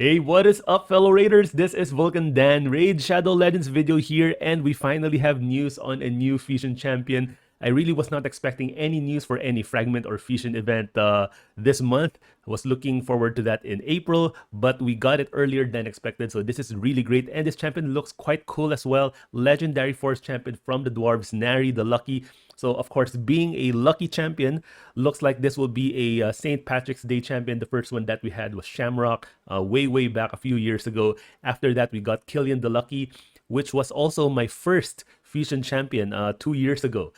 Hey, what is up, fellow Raiders? This is Vulcan Dan, Raid Shadow Legends video here, and we finally have news on a new Fusion champion. I really was not expecting any news for any Fragment or Fusion event this month. I was looking forward to that in April, but we got it earlier than expected, so this is really great. And this champion looks quite cool as well. Legendary Force champion from the Dwarves, Nari the Lucky. So, of course, being a lucky champion, looks like this will be a St. Patrick's Day champion. The first one that we had was Shamrock way back a few years ago. After that, we got Killian the Lucky, which was also my first Fusion champion 2 years ago.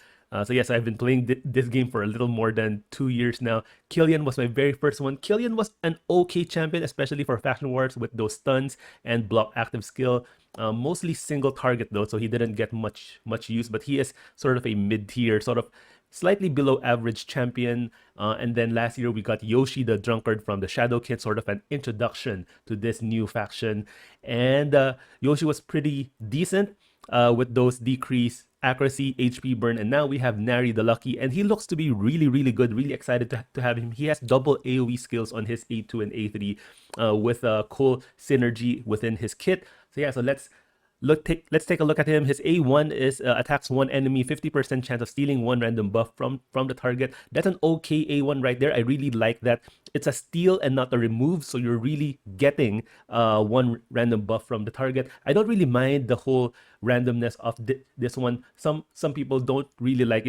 So yes, I've been playing this game for a little more than 2 years now. Killian was my very first one. Killian was an okay champion, especially for Faction Wars with those stuns and block active skill. Mostly single target though, so he didn't get much use, but he is sort of a mid-tier, sort of slightly below average champion. And then last year we got Yoshi the Drunkard from the Shadow Kit, sort of an introduction to this new faction. And Yoshi was pretty decent with those decreased accuracy, HP burn, and now we have Nari the Lucky, and he looks to be really good. Really excited to have him. He has double AoE skills on his A2 and A3 with a cool synergy within his kit. So yeah, so let's take a look at him. His A1 is attacks one enemy, 50% chance of stealing one random buff from the target. That's an okay A1 right there. I really like that. It's a steal and not a remove, so you're really getting one random buff from the target. I don't really mind the whole randomness of this one. Some people don't really like,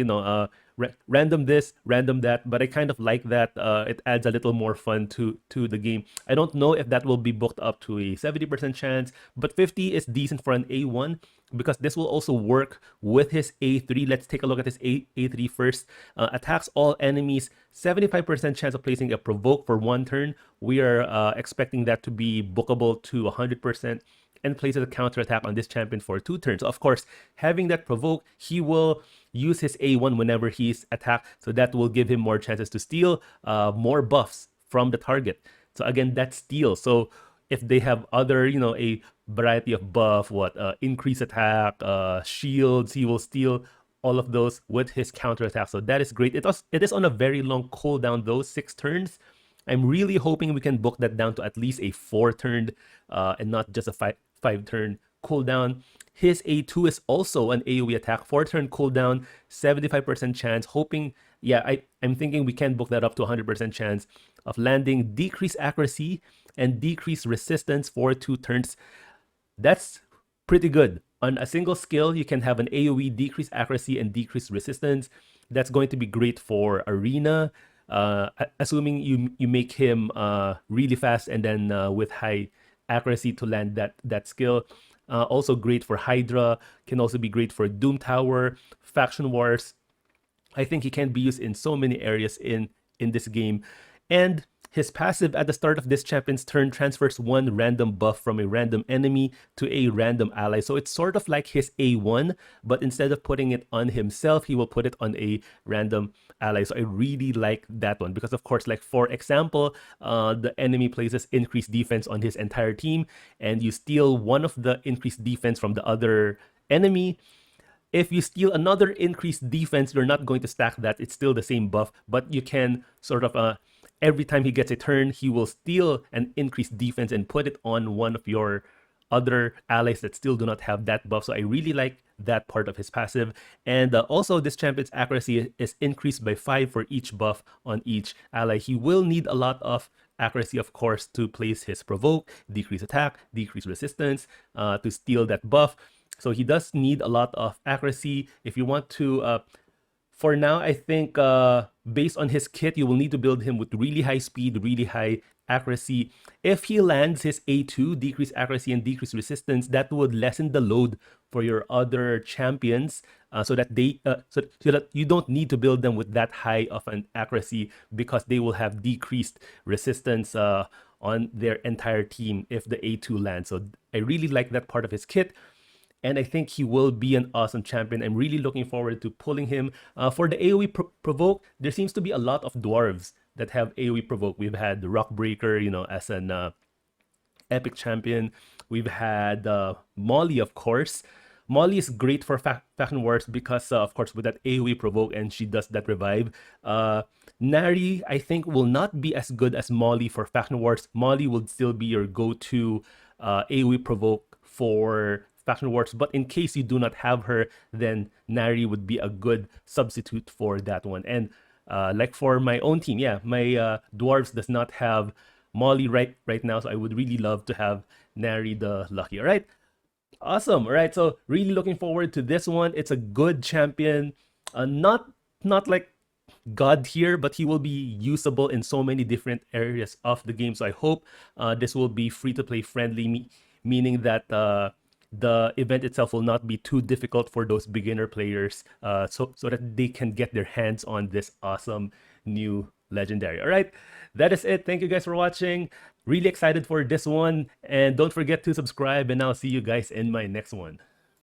random this, random that, but I kind of like that. It adds a little more fun to the game. I don't know if that will be booked up to a 70% chance, but 50 is decent for an A1 because this will also work with his A3. Let's take a look at his A3 first. Attacks all enemies, 75% chance of placing a provoke for one turn. We are expecting that to be bookable to 100%. And places a counter attack on this champion for 2 turns. Of course, having that provoke, he will use his A1 whenever he's attacked, so that will give him more chances to steal more buffs from the target. So again, that's steal. So if they have other, a variety of buff, increase attack, shields, he will steal all of those with his counter attack. So that is great. It is on a very long cooldown, those 6 turns. I'm really hoping we can book that down to at least a 4-turn and not just a 5-turn cooldown. His A2 is also an AoE attack, 4-turn cooldown, 75% chance. Hoping, I'm thinking we can book that up to 100% chance of landing, decreased accuracy and decreased resistance for 2 turns. That's pretty good. On a single skill, you can have an AoE, decreased accuracy and decreased resistance. That's going to be great for Arena. Assuming you make him really fast and then with high accuracy to land that skill. Also great for Hydra, can also be great for Doom Tower, Faction Wars. I think he can be used in so many areas in this game. And his passive at the start of this champion's turn transfers one random buff from a random enemy to a random ally. So it's sort of like his A1, but instead of putting it on himself, he will put it on a random ally. So I really like that one because, of course, like for example, the enemy places increased defense on his entire team, and you steal one of the increased defense from the other enemy. If you steal another increased defense, you're not going to stack that. It's still the same buff, but you can sort of every time he gets a turn, he will steal an increased defense and put it on one of your other allies that still do not have that buff. So I really like that part of his passive. And also, this champion's accuracy is increased by 5 for each buff on each ally. He will need a lot of accuracy, of course, to place his provoke, decrease attack, decrease resistance, to steal that buff. So he does need a lot of accuracy. If you want to for now, I think based on his kit, you will need to build him with really high speed, really high accuracy. If he lands his A2, decrease accuracy and decrease resistance, that would lessen the load for your other champions, so that you don't need to build them with that high of an accuracy because they will have decreased resistance on their entire team if the A2 lands. So I really like that part of his kit. And I think he will be an awesome champion. I'm really looking forward to pulling him. For the AoE provoke, there seems to be a lot of dwarves that have AoE provoke. We've had the Rockbreaker, as an epic champion. We've had Molly, of course. Molly is great for Faction Wars because, of course, with that AoE provoke and she does that revive. Nari, I think, will not be as good as Molly for Faction Wars. Molly will still be your go-to AoE provoke for Faction Wars, but in case you do not have her, then Nari would be a good substitute for that one. And like for my own team, yeah, my dwarves does not have Molly right now, so I would really love to have Nari the Lucky. All right, awesome. All right, so really looking forward to this one. It's a good champion, not like God here, but he will be usable in so many different areas of the game. So I hope this will be free to play friendly, meaning that the event itself will not be too difficult for those beginner players, so that they can get their hands on this awesome new legendary. All right, that is it. Thank you guys for watching. Really excited for this one, and don't forget to subscribe. And I'll see you guys in my next one.